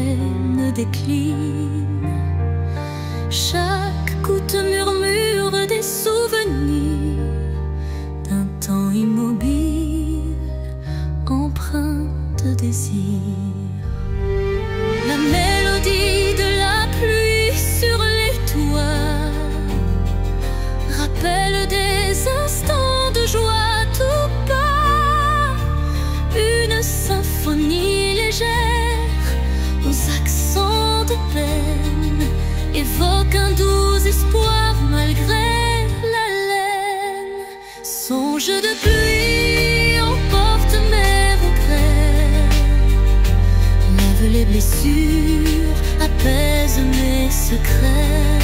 peine décline. Chaque goutte murmure des souvenirs d'un temps immobile, empreint de désir. La mélodie de la pluie sur les toits rappelle des instants de joie tout bas. Une symphonie légère aux accents de peine évoque un doux espoir malgré la laine. Songe de pluie emporte mes regrets, lève les blessures, apaise mes secrets.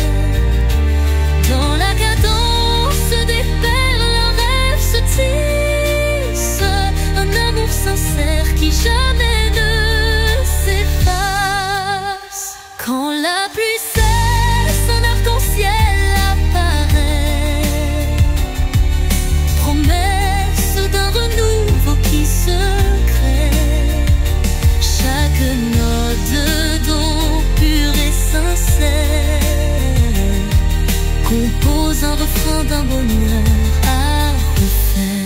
Dans la cadence des perles, un rêve se tisse, un amour sincère qui jamais ne s'efface. Quand la pluie cesse, un arc-en-ciel apparaît, promesse d'un renouveau qui se crée. Chaque note d'eau pure et sincère compose un refrain d'un bonheur à refaire.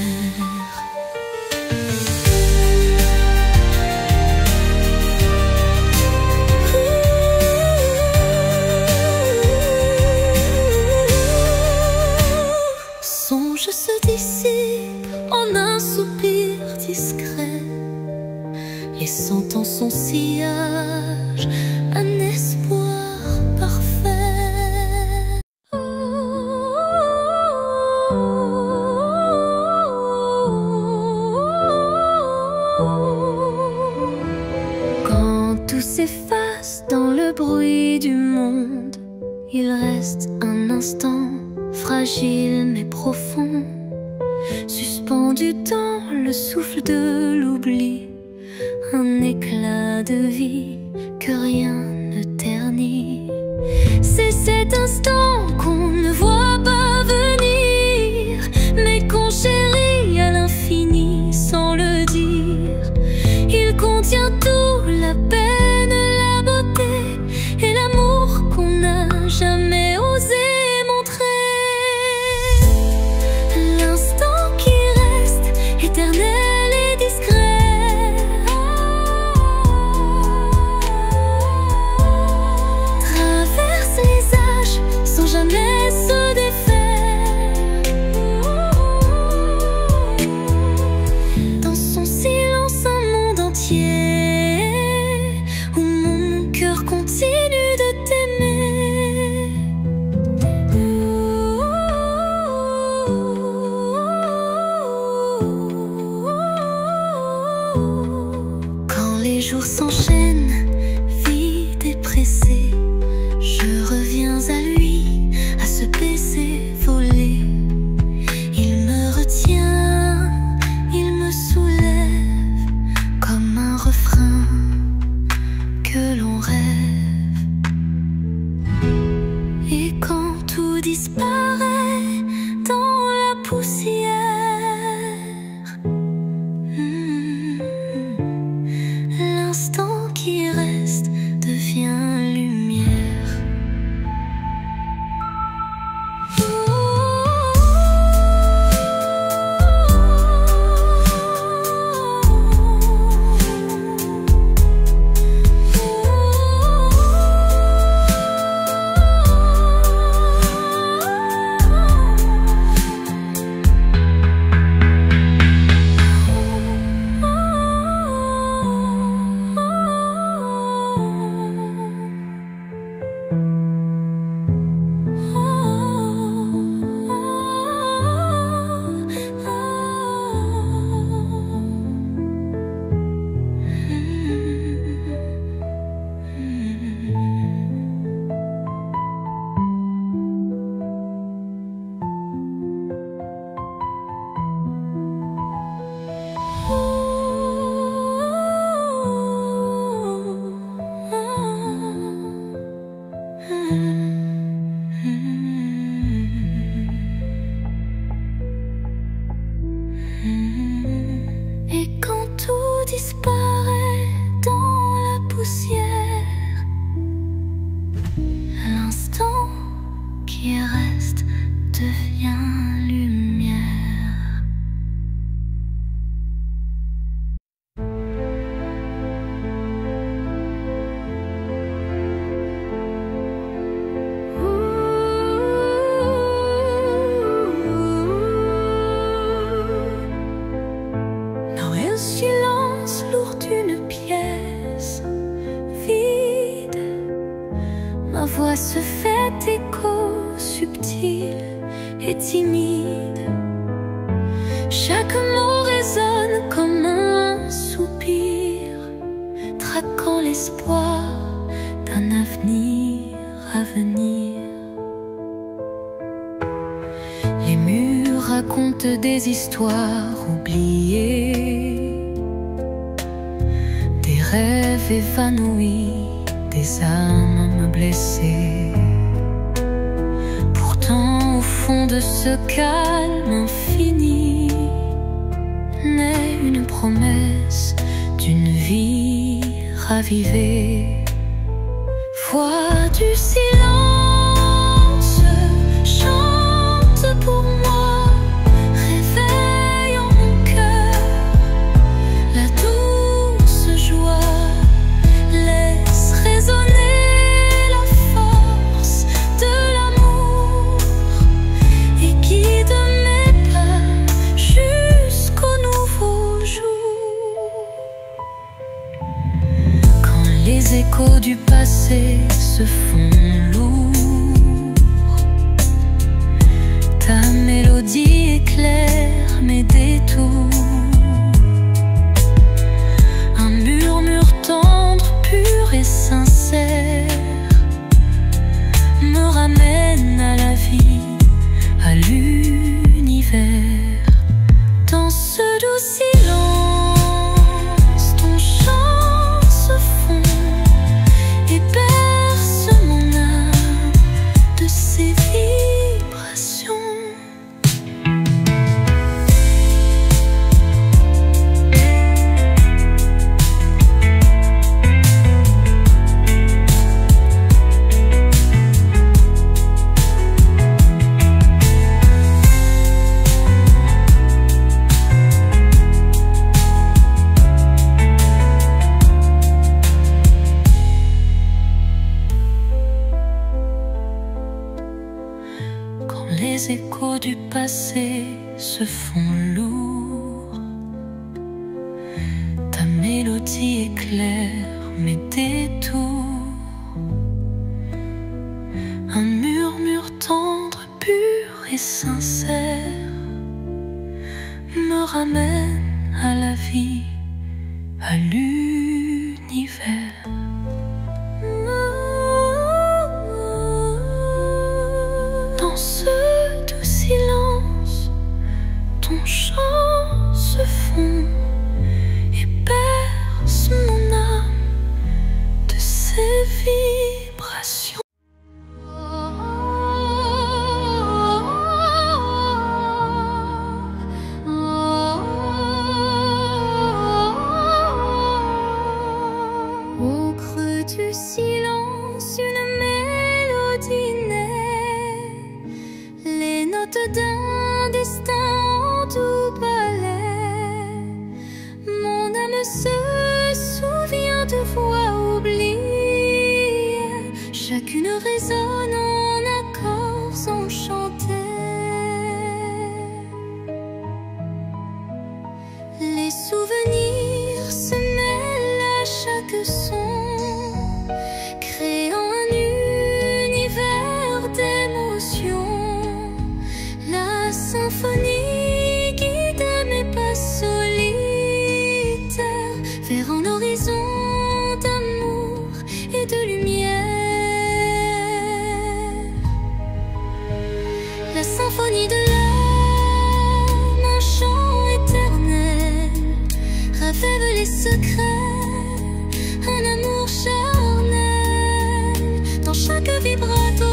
Songe se dissipe en un soupir discret, laissant en son sillage un espoir parfait. Quand tout s'efface dans le bruit du monde, il reste un instant fragile mais profond, suspendu dans le souffle de l'oubli, un éclat de vie que rien ne ternit. C'est cet instant qu'on ne voit pas venir, mais qu'on chérit à l'infini sans le dire. Il contient tout, la peine, la beauté et l'amour qu'on n'a jamais osé montrer. L'instant qui reste éternel et discret traverse les âges sans jamais se défaire. Dans son silence, un monde entier où mon cœur continue de t'aimer. Quand les jours s'enchaînent, vite et pressé, je reviens à lui, à ce baiser volé. Il me retient, il me soulève comme un refrain que l'on rêve. Et quand tout disparaît dans la poussière, l'instant qui reste devient lumière. ma voix se fait écho subtil et timide. Chaque mot résonne comme un soupir, traquant l'espoir d'un avenir à venir. Les murs racontent des histoires oubliées, des rêves évanouis, des âmes blessées. Pourtant, au fond de ce calme infini, naît une promesse d'une vie ravivée. Voix du silence, chante pour moi, réveille en mon cœur la douce joie, laisse résonner la force de l'amour et guide mes pas jusqu'au nouveau jour. Quand les échos du passé se font lourds, ta mélodie éclaire mes détours. Un murmure tendre, pur et sincère me ramène à la vie, à l'univers. Dans ce doux silence, ton chant se fond et berce mon âme de ses vibrations. Quand les échos du passé se font lourds, ta mélodie éclaire mes détours. Un murmure tendre, pur et sincère me ramène à la vie, à l'univers. Dans ce doux silence, ton chant se fond et berce mon âme de ses vibrations. Au creux du silence, une mélodie naît, les notes d'un destin en doux ballet. Mon âme se souvient de voix oubliées, chacune résonne en accords enchantés. Les souvenirs se mêlent à chaque son, créant un univers d'émotions. La symphonie guide mes pas solitaires vers un horizon d'amour et de lumière. La symphonie de l'âme, un chant éternel, rêve les secrets, un amour charnel. Dans chaque vibrato,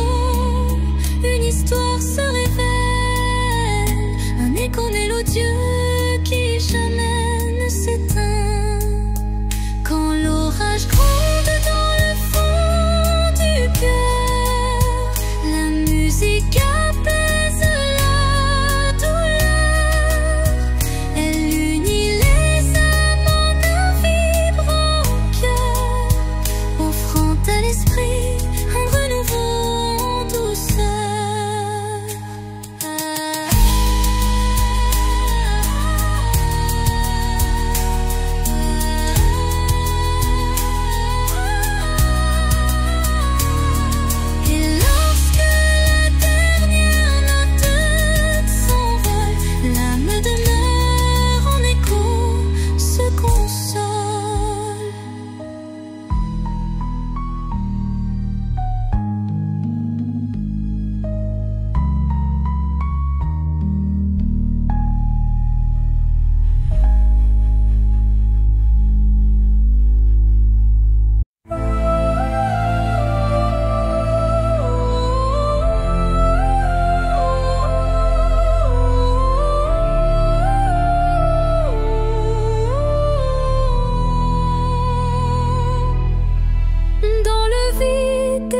une histoire se révèle, un écho mélodieux qui jamais ne s'éteint. Quand l'orage gronde dans le fond du cœur, la musique apaise la douleur. Elle unit les âmes en un vibrant cœur, offrant à l'esprit un renouveau en douceur.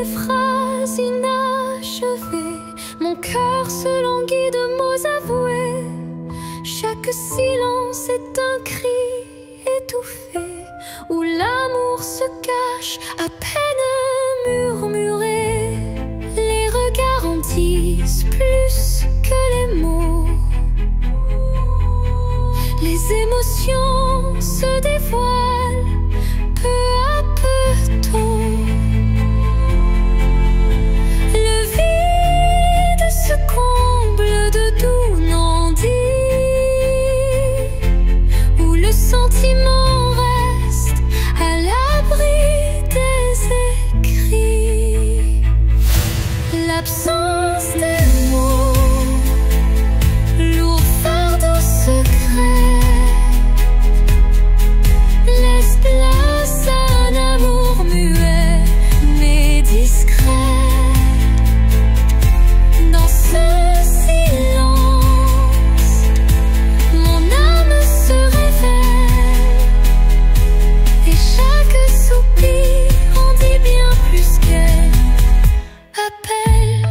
des phrases inachevées, mon cœur se languit de mots avoués. Chaque silence est un cri étouffé, où l'amour se cache à peine murmuré. Les regards en disent plus que les mots. Les émotions se dévoilent peu à peu tôt. Le vide se comble de doux non-dits, où le sentiment reste à l'abri des écrits. L'absence des mots, lourd fardeau secret, laisse place à un amour muet mais discret. Dans ce silence, mon âme se révèle, et chaque soupir en dit bien plus qu'elle appelle.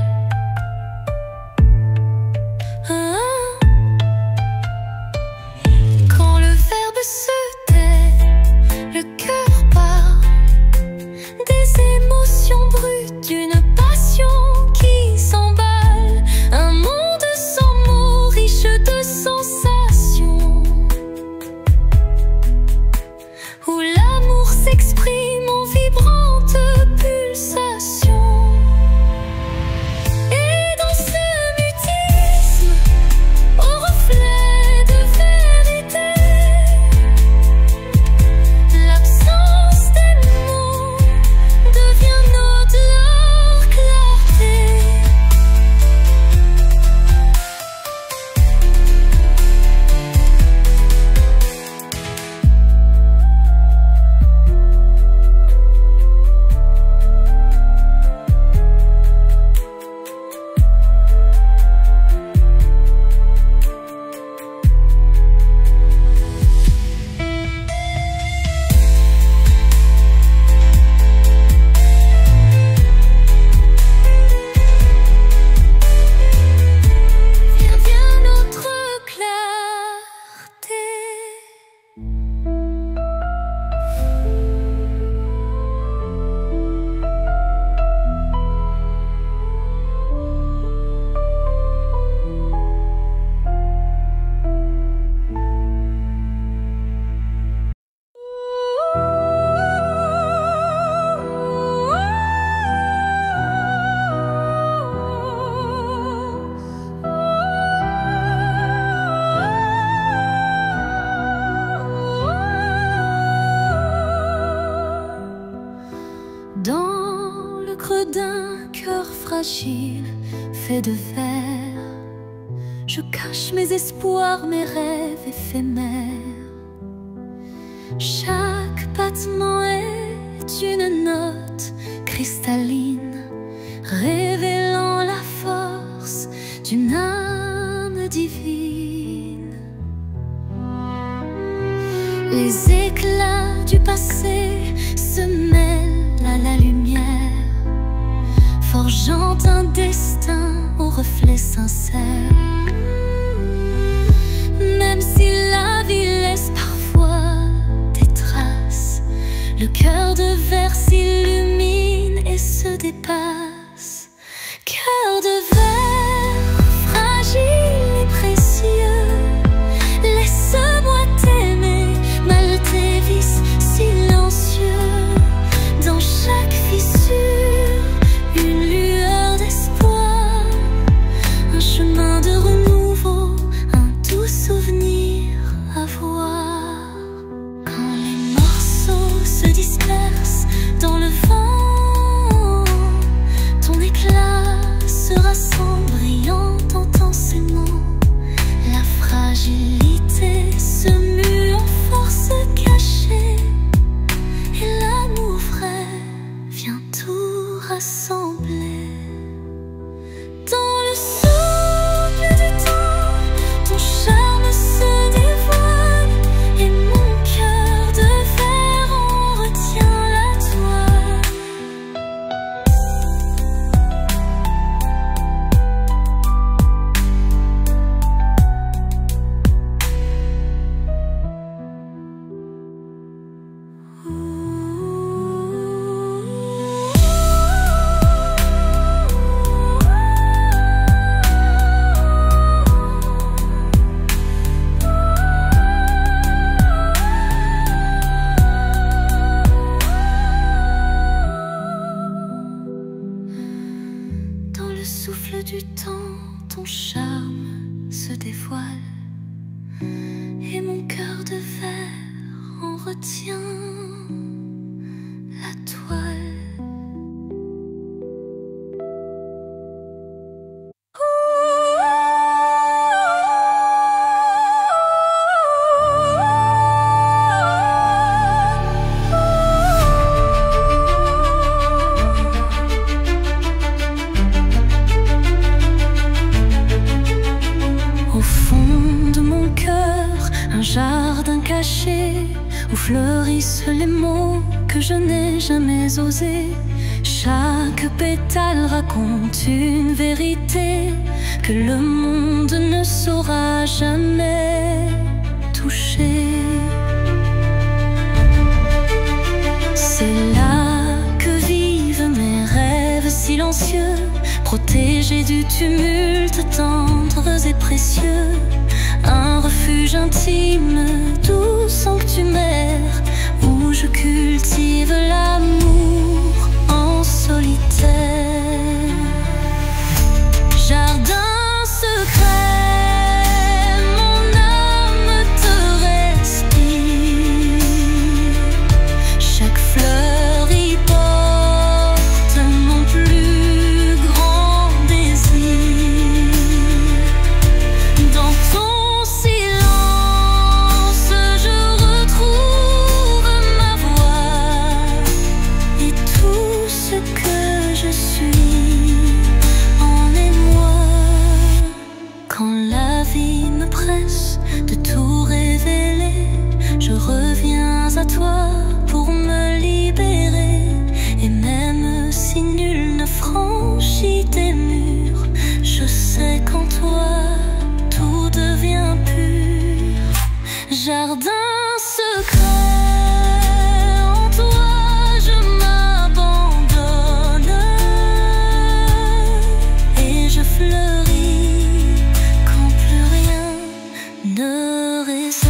Quand le verbe se tait, le cœur parle des émotions brutes, d'une passion qui s'emballe. Un monde sans mots, riche de sensations, où l'amour s'exprime en vibrantes pulsations. Et dans ce mutisme, au reflet de vérité, l'absence des mots devient notre clarté. Vient notre clarté. Dans le creux d'un cœur fragile fait de verre, je cache mes espoirs, mes rêves éphémères. Chaque battement est une note cristalline, révélant la force d'une âme divine. Les éclats du passé se mêlent à la lumière, forgeant un destin au reflet sincère. Même si la vie laisse parfois des traces, le cœur de verre s'illumine et se dépasse. Cœur de verre, fragile et précieux, laisse-moi t'aimer, mal tes vices silencieux. Dans chaque fissure, une lueur d'espoir, un chemin de renouveau, un doux souvenir à voir. Quand les morceaux se dispersent dans le vent, ton éclat se rassemble brillant intensément. La fragilité se mue en force cachée, et l'amour vrai vient tout rassembler. Dans le souffle du temps, ton charme se dévoile, et mon cœur de verre en retient la toile. du temps, ton charme se dévoile, et mon cœur de verre en retient la toile. Un jardin caché où fleurissent les mots que je n'ai jamais osés. Chaque pétale raconte une vérité que le monde ne saura jamais toucher. C'est là que vivent mes rêves silencieux, protégés du tumulte, tendres et précieux. Un refuge intime, doux sanctuaire, où je cultive l'amour en solitaire. Jardin secret, mon âme te respire. Chaque fleur y porte mon plus grand désir. Dans ton de tout révéler, je reviens à toi pour me libérer. Et même si nul ne franchit tes murs, je sais qu'en toi tout devient pur. Jardin secret, en toi je m'abandonne et je fleuris quand plus rien ne résonne.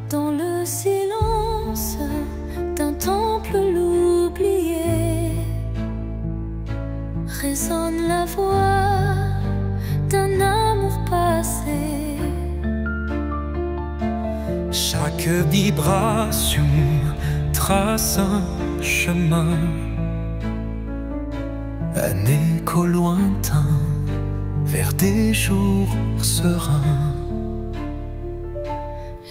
Dans le silence d'un temple l'oublié, résonne la voix d'un amour passé. Chaque vibration trace un chemin, un écho lointain vers des jours sereins.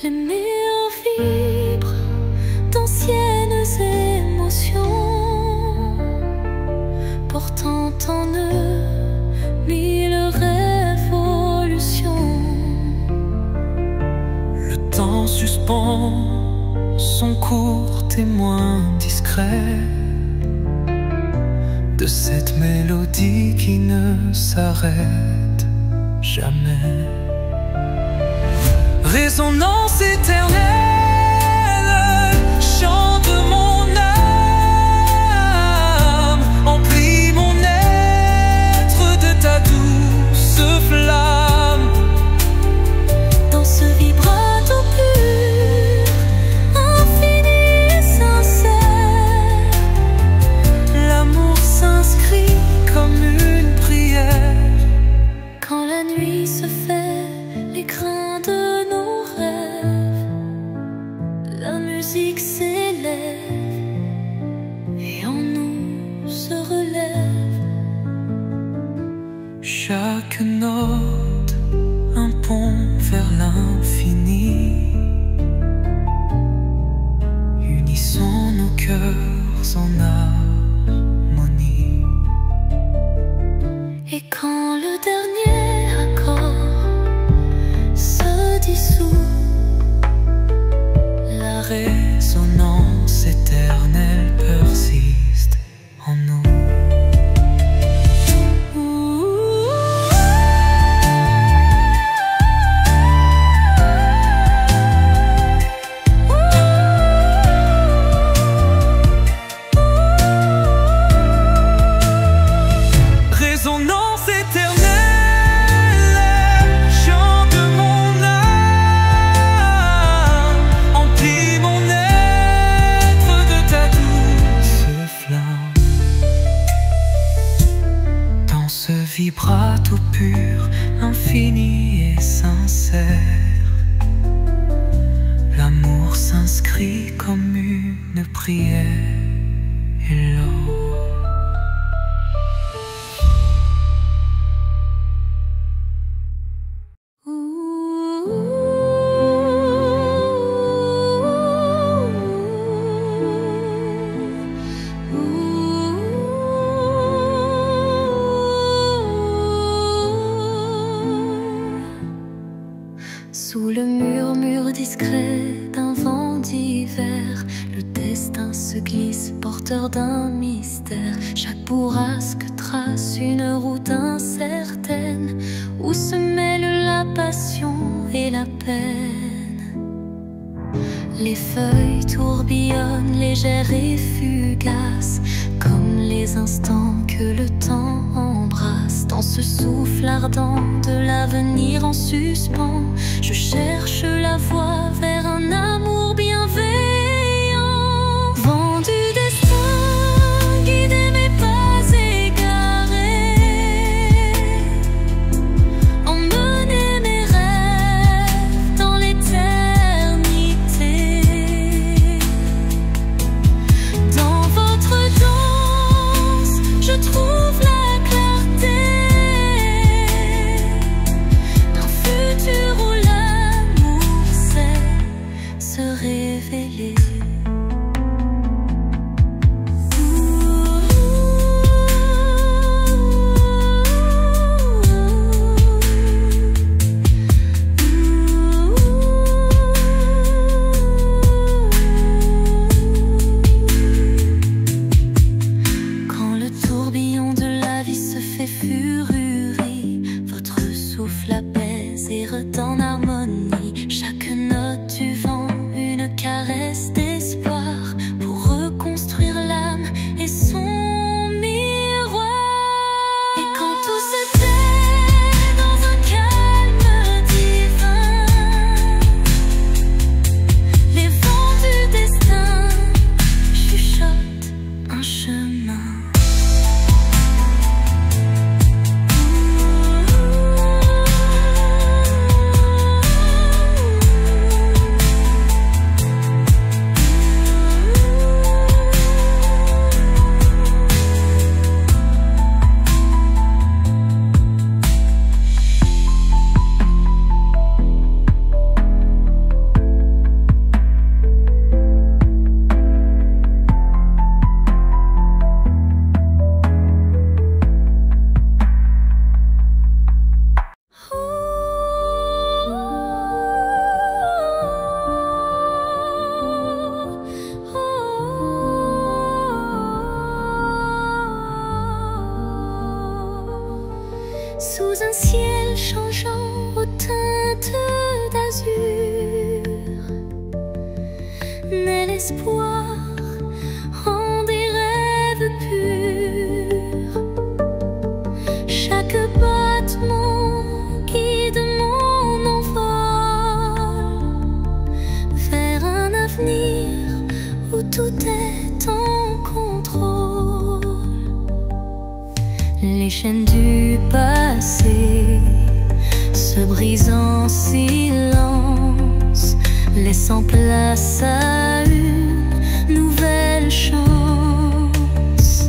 Les murs vibrent d'anciennes émotions, portant en eux mille révolutions. Le temps suspend son court témoin discret de cette mélodie qui ne s'arrête jamais. Résonance éternelle, chante mon âme, emplis mon être de ta douce flamme. Dans ce vibrato pur, infini et sincère, l'amour s'inscrit comme une prière. Quand la nuit se fait l'écrin de nos rêves, priait et l'or. Sous le murmure discret d'un vent d'hiver, le destin se glisse, porteur d'un mystère. Chaque bourrasque trace une route incertaine, où se mêlent la passion et la peine. Les feuilles tourbillonnent, légères et fugaces, comme les instants que le temps embrasse. Dans ce souffle ardent de l'avenir en suspens, je cherche la voie vers un amour bienveillant. Vent du destin, guidez mes pas égarés, emmenez mes rêves dans l'éternité. Dans votre danse, je trouve la clarté d'un futur où l'amour sait se révéler. Quand le tourbillon de la vie se fait fururie, votre souffle apaise et redonne harmonie. Chaque note du vent, une caresse d'espoir, pour reconstruire l'âme et son miroir. Et quand tout se tait dans un calme divin, les vents du destin chuchotent un chemin. Sous un ciel changeant aux teintes d'azur, naît l'espoir en des rêves purs. Chaque battement guide mon envol vers un avenir où tout est en contrôle. Les chaînes du passé se brisent en silence, laissant place à une nouvelle chance.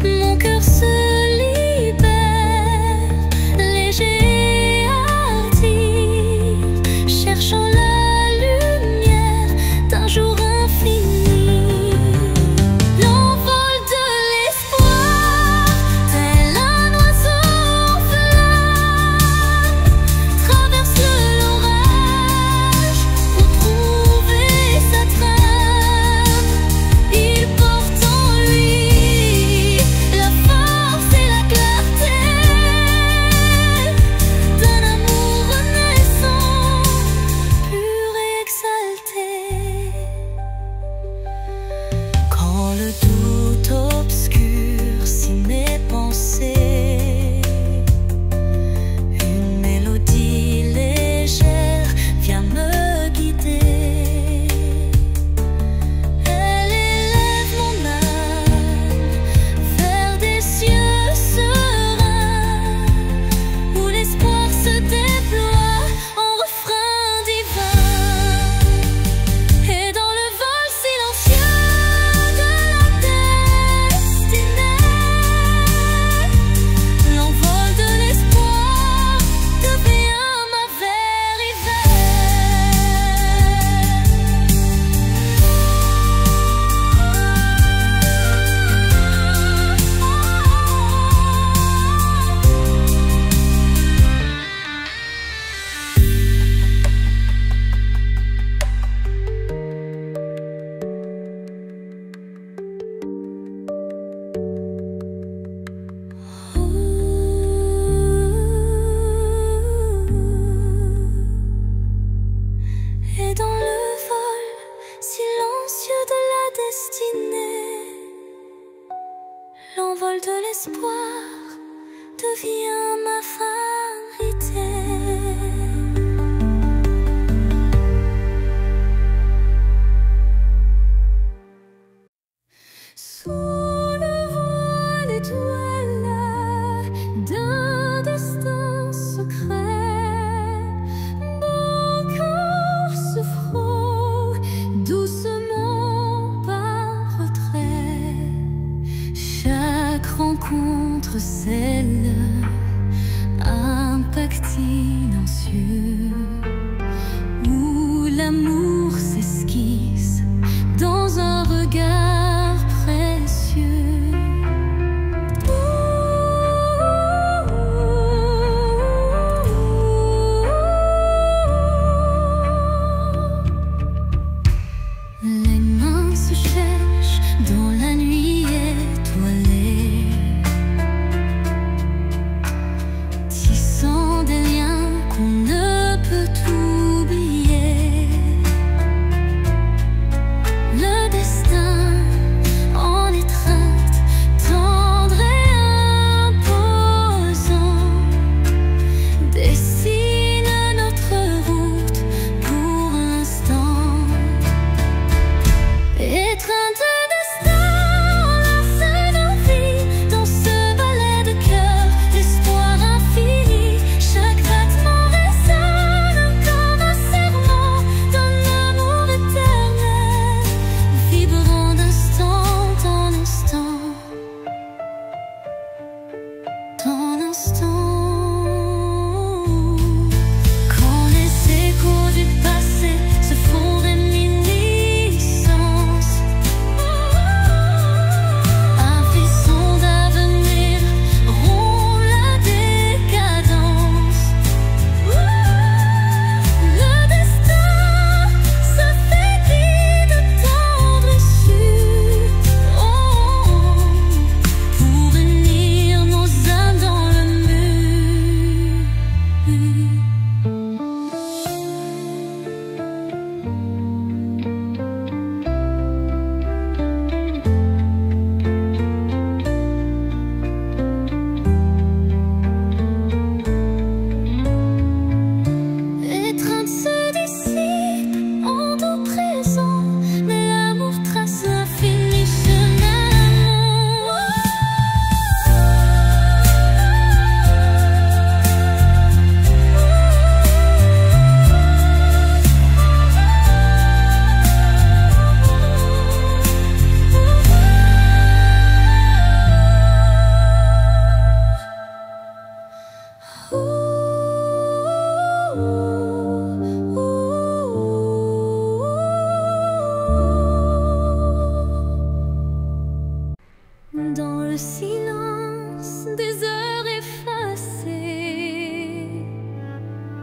Mon cœur se libère, léger et hardi, cherchant la lumière d'un jour infini. L'envol de l'espoir, tel un oiseau en flamme, traverse l'orage pour trouver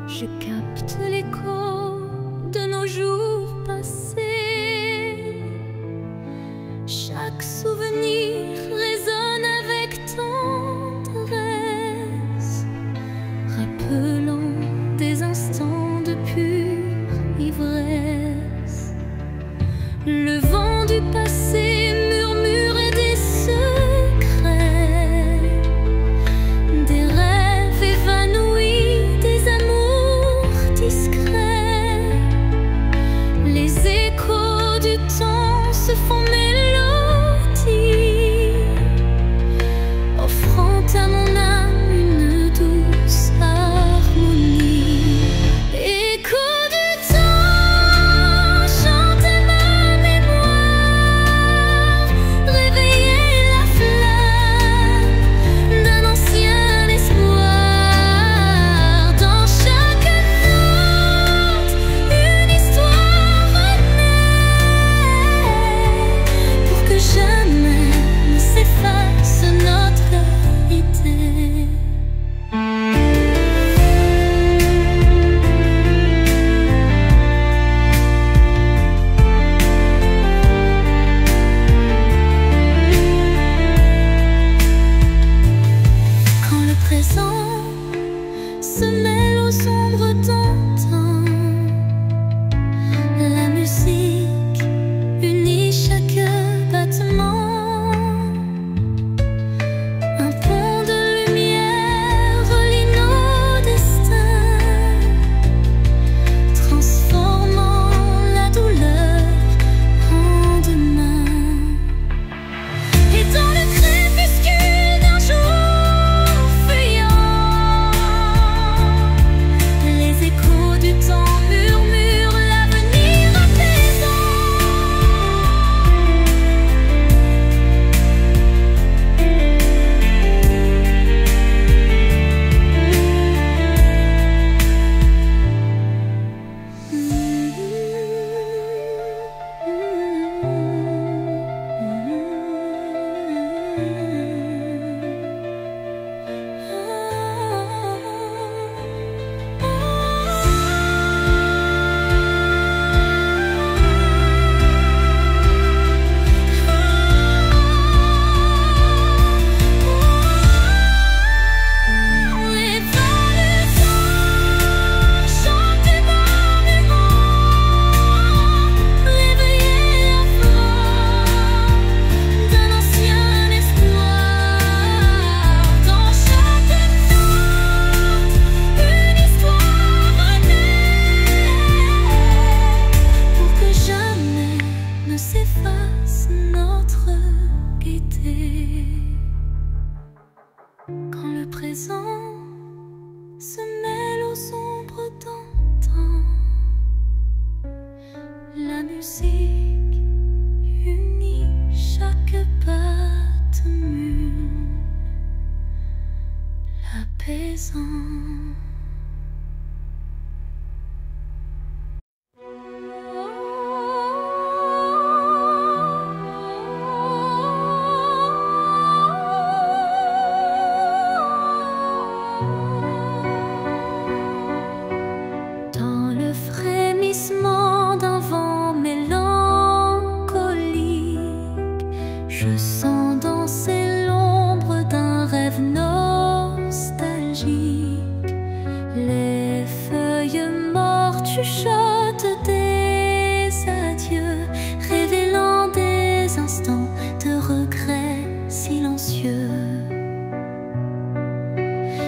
Je capte l'écho de nos jours passés. Chaque souvenir résonne avec tendresse, rappelant des instants de pure ivresse. Le vent du passé murmure des secrets, des rêves évanouis, des amours discrets. Les échos du temps se font mélodie, offrant à mon âme une douce harmonie. Écho du temps, chantez ma mémoire, réveillez la flamme d'un ancien espoir. Dans chaque note, une histoire renaît, pour que jamais ne s'efface notre idée. Quand le présent se mêle aux ombres d'antan, la musique unit chaque battement. Un pont de lumière relie nos destins, transformant la douleur en demain. Et dans le crépuscule d'un jour fuyant, les échos du temps murmurent l'avenir apaisant. Et dans le temps, chantez ma mémoire, réveillez la flamme d'un ancien espoir. Dans chaque note, une histoire renaît, pour que jamais ne s'efface notre gaieté. Quand le présent se mêle aux ombres d'antan, la musique unit chaque battement, l'apaisant. Dans le frémissement d'un vent mélancolique, je sens danser l'ombre d'un rêve nostalgique. Les feuilles mortes chuchotent des adieux, révélant des instants de regret silencieux.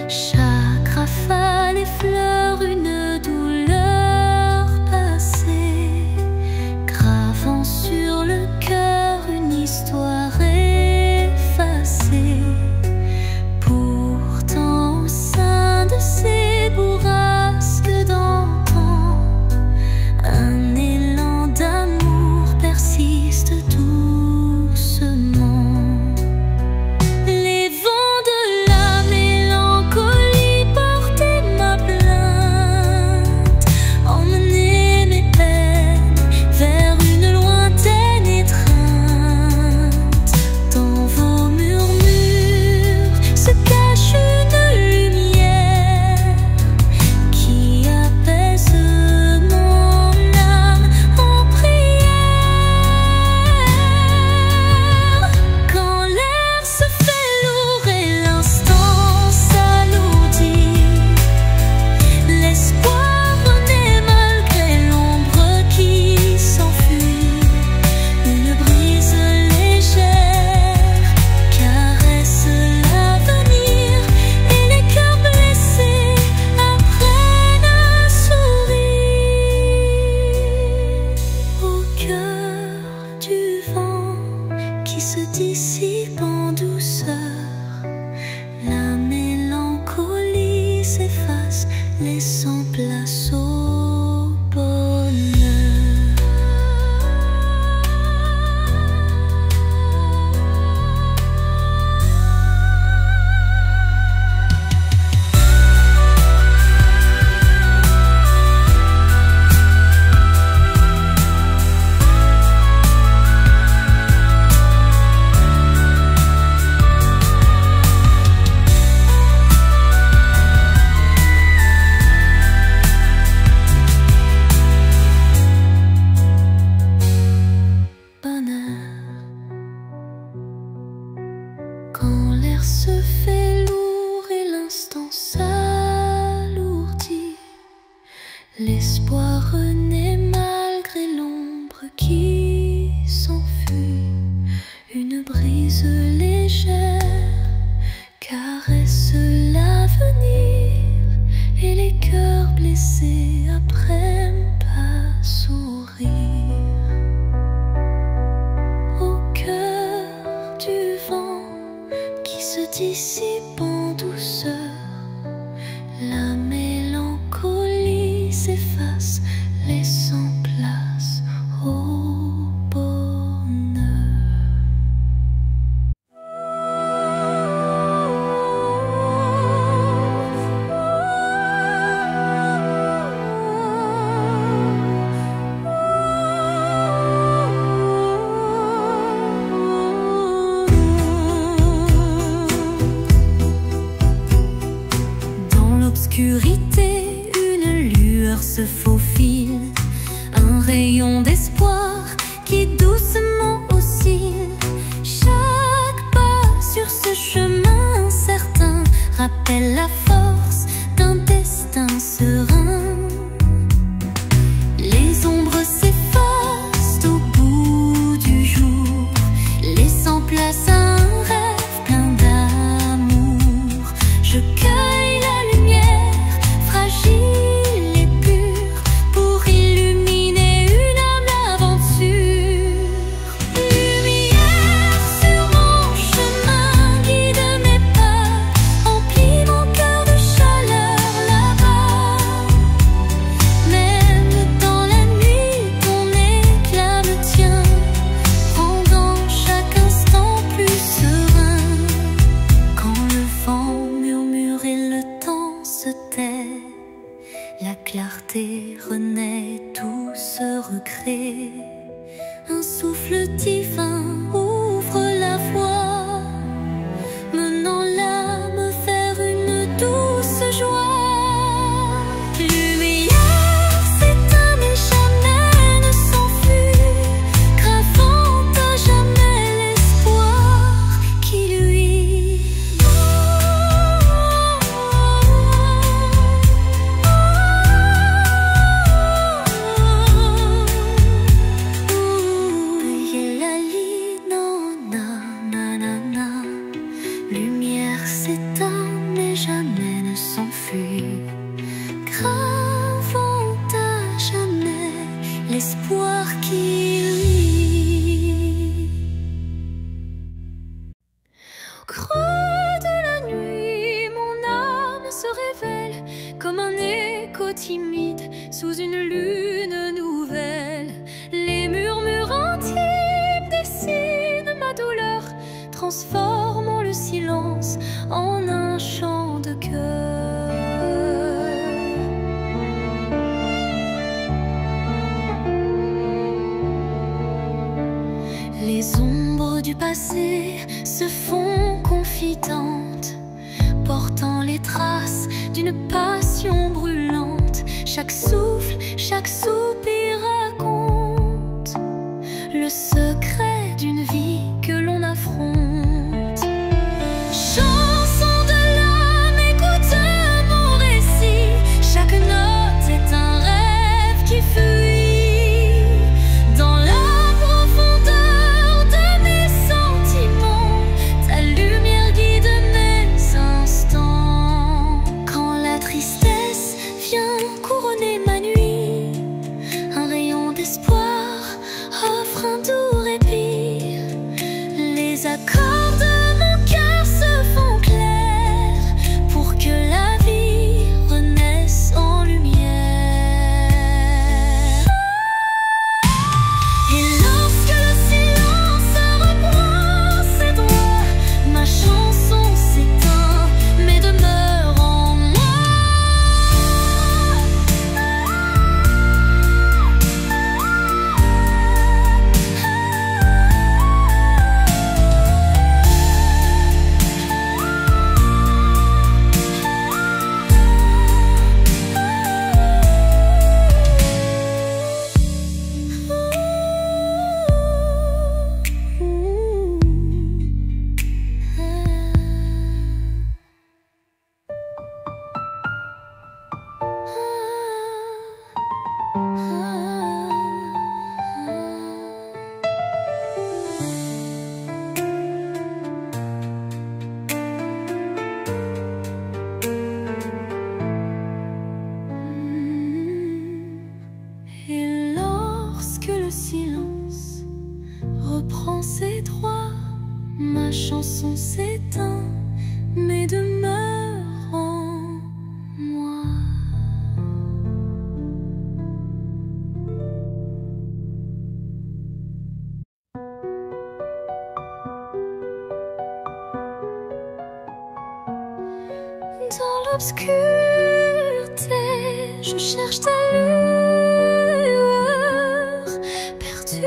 Chaque rafale effleure une douleur passée, gravant sur le cœur une histoire effacée. Pourtant, au sein de ces bourrasques d'antan, L'espoir renaît malgré l'ombre qui s'enfuit. Une brise légère caresse l'avenir et les cœurs blessés apprennent à sourire. Au cœur du vent qui se dissipe en douceur, la mélancolie s'efface, laissant place au bonheur. Dans l'obscurité, une lueur se faufile, un rayon d'espoir qui doucement oscille. Chaque pas sur ce chemin incertain rappelle la force d'un destin serein. Les ombres s'effacent au bout du jour, laissant place à un rêve plein d'amour. Je cueille la lumière fragile et pure pour illuminer une âme d'aventure. Lumière sur mon chemin, guide mes pas, emplis mon cœur de chaleur là-bas. Même dans la nuit, ton éclat me tient, rendant chaque instant plus serein. Quand le vent murmure et le temps se tait, la clarté renaît, tout se recrée. Un souffle divin ouvre la voie, menant l'âme vers une douce joie. Lumière s'éteint mais jamais ne s'enfuit, gravant à jamais l'espoir qui luit. Lumière s'éteint mais jamais ne s'enfuit, gravant à jamais l'espoir qui luit. Au creux de la nuit, mon âme se révèle comme un écho timide sous une lune nouvelle. Les murmures intimes dessinent ma douleur, transformant le silence en un chant de cœur. Les ombres du passé se font confidentes, portant les traces d'une passion brûlante. Chaque souffle, chaque soupir raconte le secret d'une vie que l'on affronte. Chanson de l'âme, écoute mon récit. Chaque note est un rêve qui fuit. Dans la profondeur de mes sentiments, ta lumière guide mes instants. Quand la tristesse vient couronner ma nuit, Et lorsque le silence reprend ses droits, ma chanson s'éteint, mais demeure en moi. Dans l'obscurité, je cherche ta lueur. Perdu,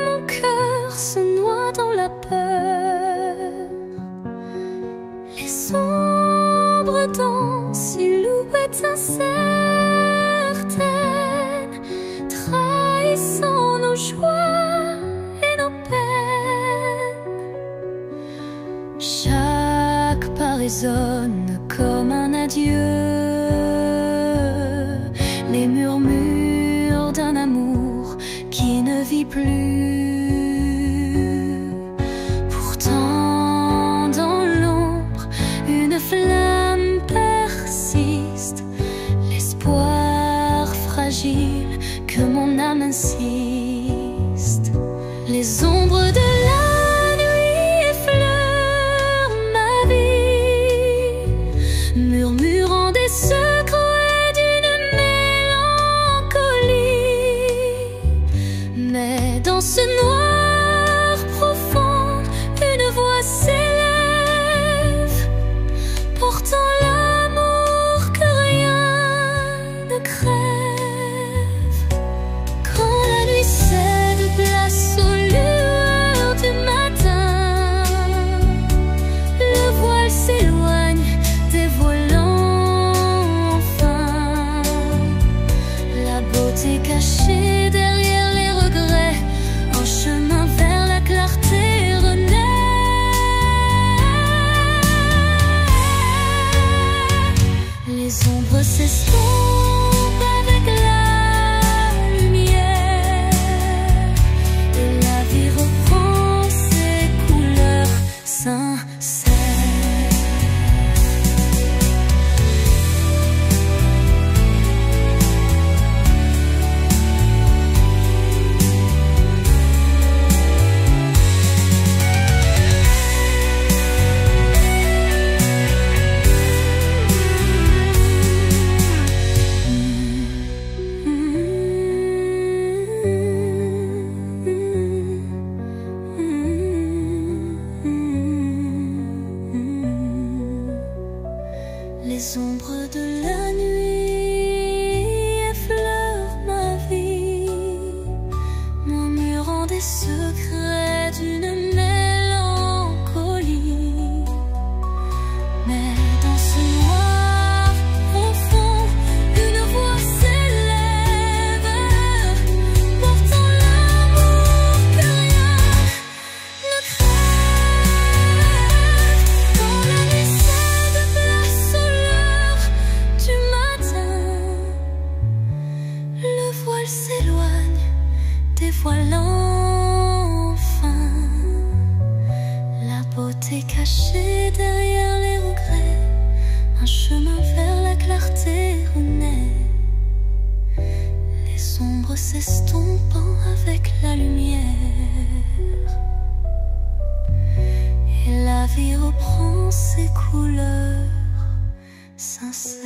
mon cœur se noie dans la peur. Les ombres dansent, silhouettes incertaines, trahissant nos joies et nos peines. Chaque pas résonne comme un adieu, les murmures d'un amour qui ne vit plus. Pourtant dans l'ombre, une flamme persiste, l'espoir fragile que mon âme insiste. Les ombres de la nuit effleurent ma vie, murmurant des secrets d'une mélancolie. Mais dans ce noir profond, une voix s'élève, portant l'amour que rien ne crève. Quand la nuit cède place aux lueurs du matin, le voile s'éloigne, dévoilant enfin la beauté cachée derrière les regrets. Un chemin vers la clarté renaît. Les ombres s'estompent avec la lumière, et la vie reprend ses couleurs sincères. Les ombres de la nuit effleurent ma vie, murmurant des secrets d'une mélancolie. Mais dans ce noir profond, une voix s'élève, portant l'amour que rien ne crève. Quand la nuit cède place aux lueurs du matin, le voile s'éloigne, dévoilant enfin la beauté cachée derrière les regrets. Un chemin vers la clarté renaît, les ombres s'estompant avec la lumière, et la vie reprend ses couleurs sincères.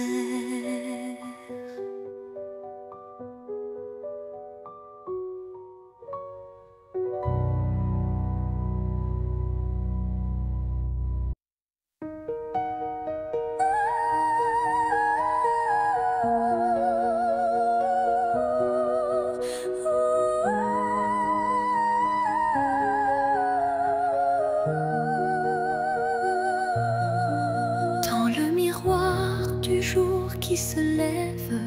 Dans le miroir du jour qui se lève,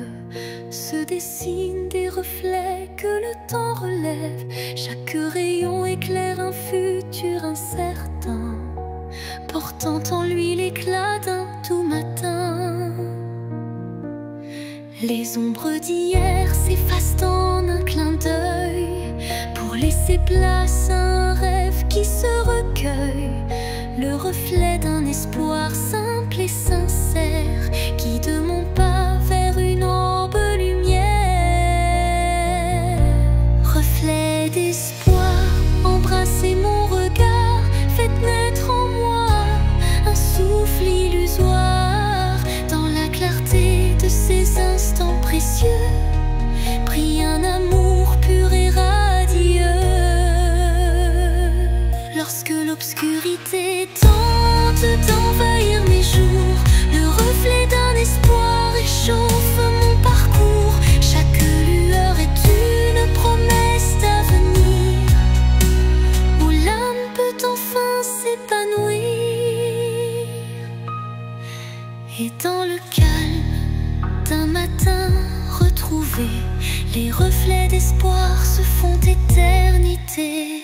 se dessinent des reflets que le temps relève. Chaque rayon éclaire un futur incertain, portant en lui l'éclat d'un doux matin. Les ombres d'hier s'effacent en un clin d'œil pour laisser place à un rêve qui se recueille, le reflet d'un espoir simple et sincère qui de mon pas vers une aube lumière. Reflet d'espoir, embrassez mon regard, faites naître en moi un souffle illusoire. Dans la clarté de ces instants précieux brille un amour pur et radieux. Lorsque l'obscurité tente d'envahir mes jours, le reflet d'un espoir réchauffe mon parcours. Chaque lueur est une promesse d'avenir où l'âme peut enfin s'épanouir. Et dans le calme d'un matin retrouvé, les reflets d'espoir se font éternité.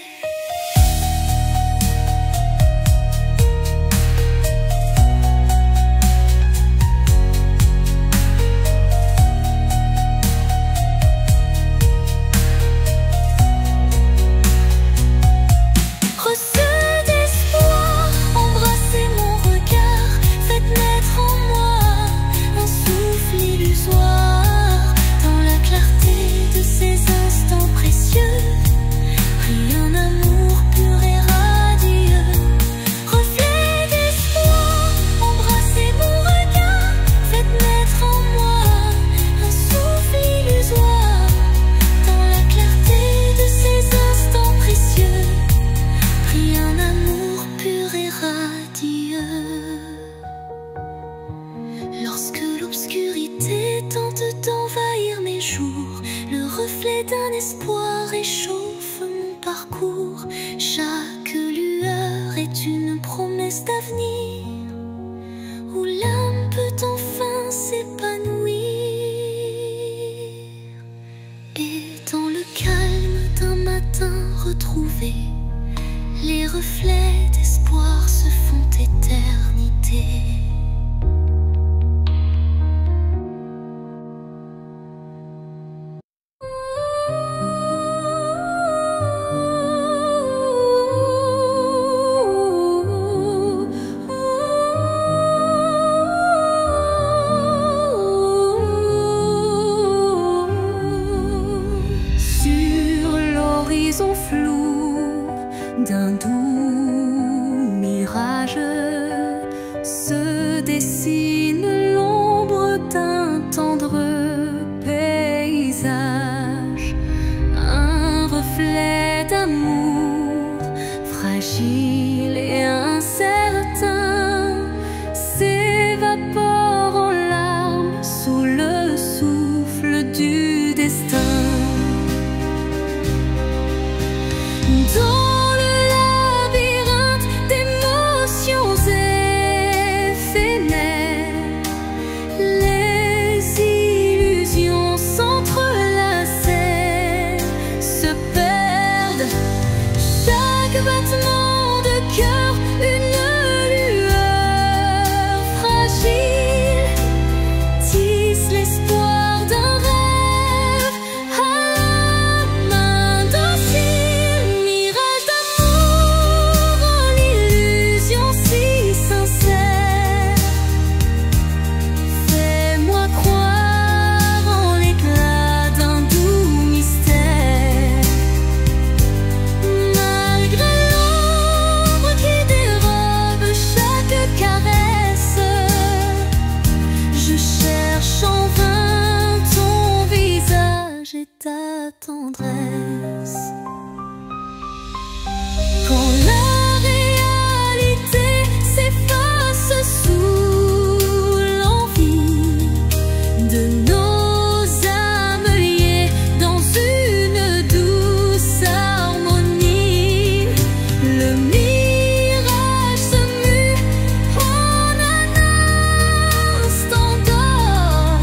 Lorsque l'obscurité tente d'envahir mes jours, le reflet d'un espoir réchauffe mon parcours. Chaque lueur est une promesse d'avenir où l'âme peut enfin s'épanouir. Et dans le calme d'un matin retrouvé, les reflets d'espoir se font éternité. Flou d'un doux mirage se dessine l'ombre d'un tendre paysage, un reflet d'amour fragile et incertain s'évapore en larmes sous le souffle du destin. Dans le labyrinthe d'émotions éphémères, les illusions s'entrelacent, se perdent. Chaque battement de cœur, une lueur fragile, tisse l'espoir d'un rêve à la main docile. Ta tendresse. Quand la réalité s'efface sous l'envie de nos âmes liées dans une douce harmonie, le mirage se mue en un instant d'or,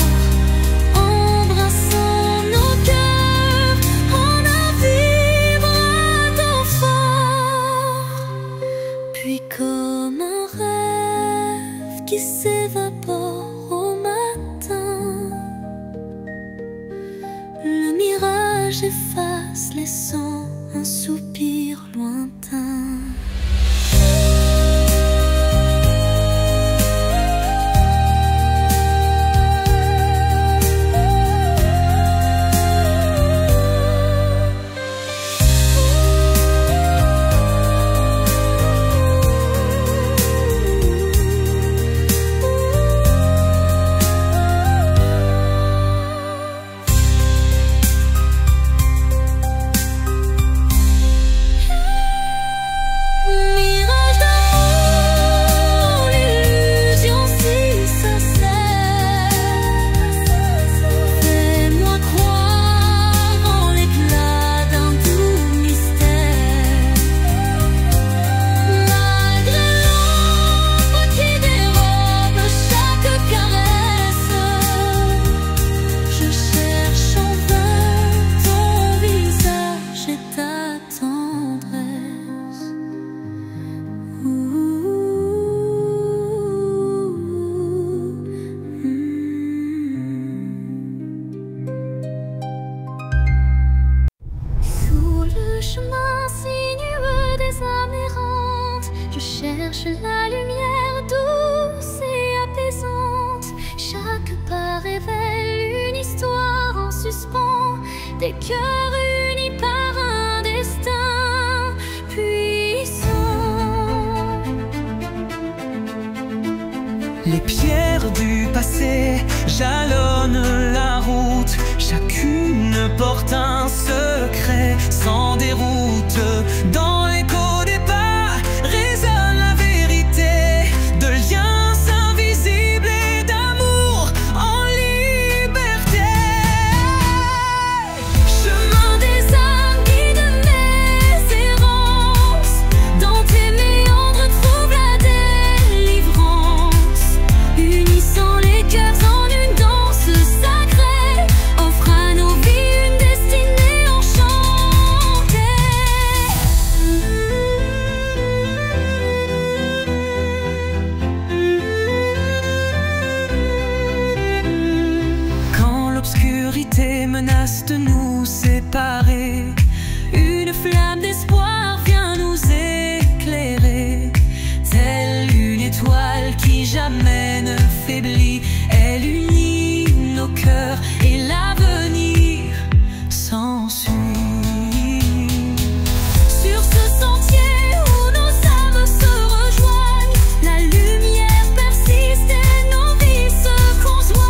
embrassant nos cœurs en un vivre j'efface, laissant un soupir lointain. Je cherche la lumière douce et apaisante. Chaque pas révèle une histoire en suspens, des cœurs unis par un destin puissant. Les pierres du passé jalonnent la route, chacune porte un secret sans déroute. Dans l'écho des pas résonne la vérité de liens invisibles et d'amour en liberté. Chemin des âmes, guide mes errances, dans tes méandres trouve la délivrance. Unissant les cœurs en une danse sacrée, offre à nos vies une destinée enchantée. Quand l'obscurité menace de nous séparer, une flamme d'espoir vient nous éclairer. Telle une étoile qui jamais ne faiblit, elle unit nos cœurs et l'avenir s'ensuit. Sur ce sentier où nos âmes se rejoignent, la lumière persiste et nos vies se conjoignent.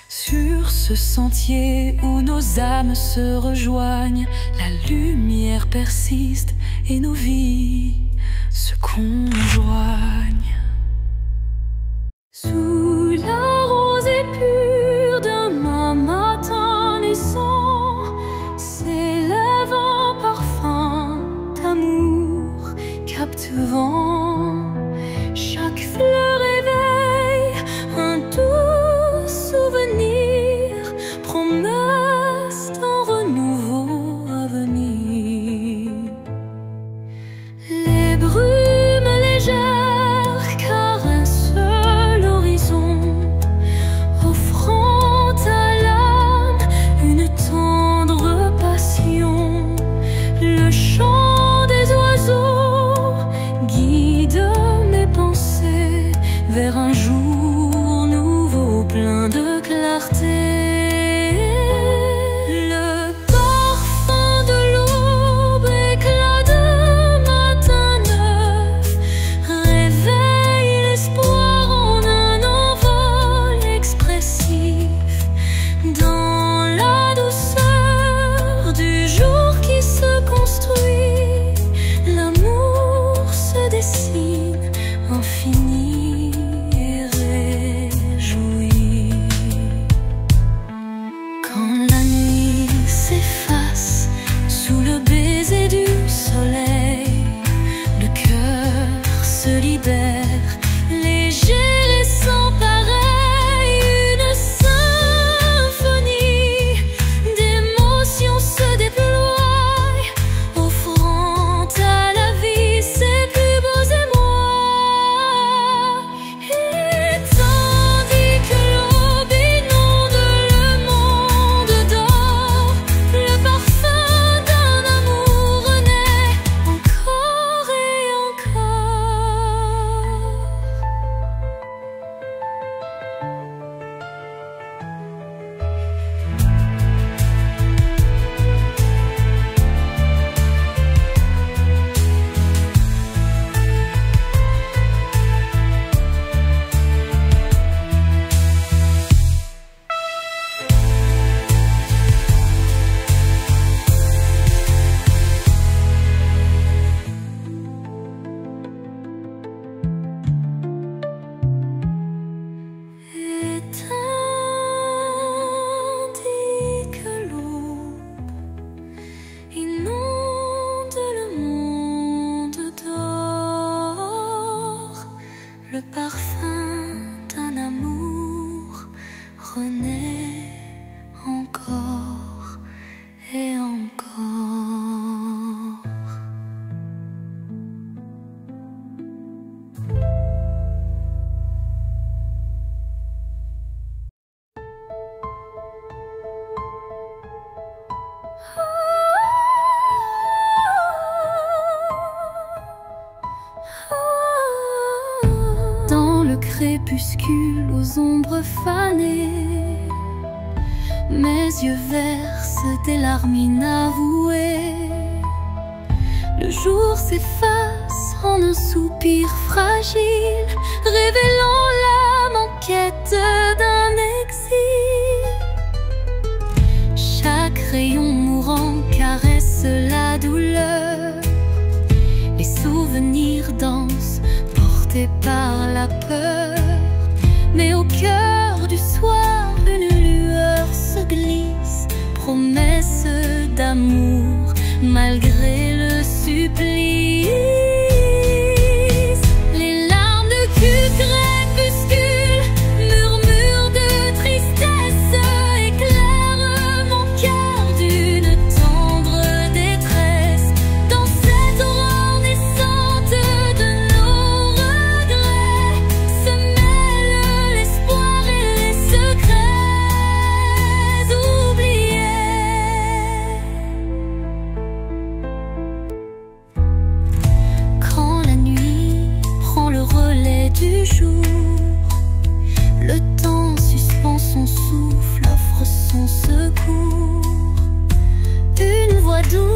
Sur ce sentier où nos âmes se rejoignent, la lumière persiste et nos vies se conjoignent. Sous la rosée pure d'un matin naissant, s'élève un parfum d'amour captivant. Chaque fleur éveille un doux souvenir, promesse d'un renouveau à venir. Les brumes légères caressent l'horizon, offrant à l'âme une tendre passion. Le chant des oiseaux guide mes pensées vers un jour nouveau plein de clarté. Le parfum de l'aube, éclat de matin neuf, réveille l'espoir en un envol expressif. Dans la douceur du jour qui se construit, l'amour se dessine le parfum d'un amour renaît encore et encore. Dans le crépuscule aux ombres fanées, mes yeux versent des larmes inavouées. Le jour s'efface en un soupir fragile, révélant l'âme en quête d'un exil. Chaque rayon mourant caresse la douleur. Les souvenirs dansent, portés par la peur. Mais au cœur du soir, une lueur se glisse, promesse d'amour malgré le supplice. Les larmes de crépuscule, murmures de tristesse, éclairent mon cœur d'une tendre détresse. Dans cette aurore naissante de nos regrets se mêlent l'espoir et les secrets oubliés. Quand la nuit prend le relais du jour, le temps suspend son souffle, offre son secours. Une voix douce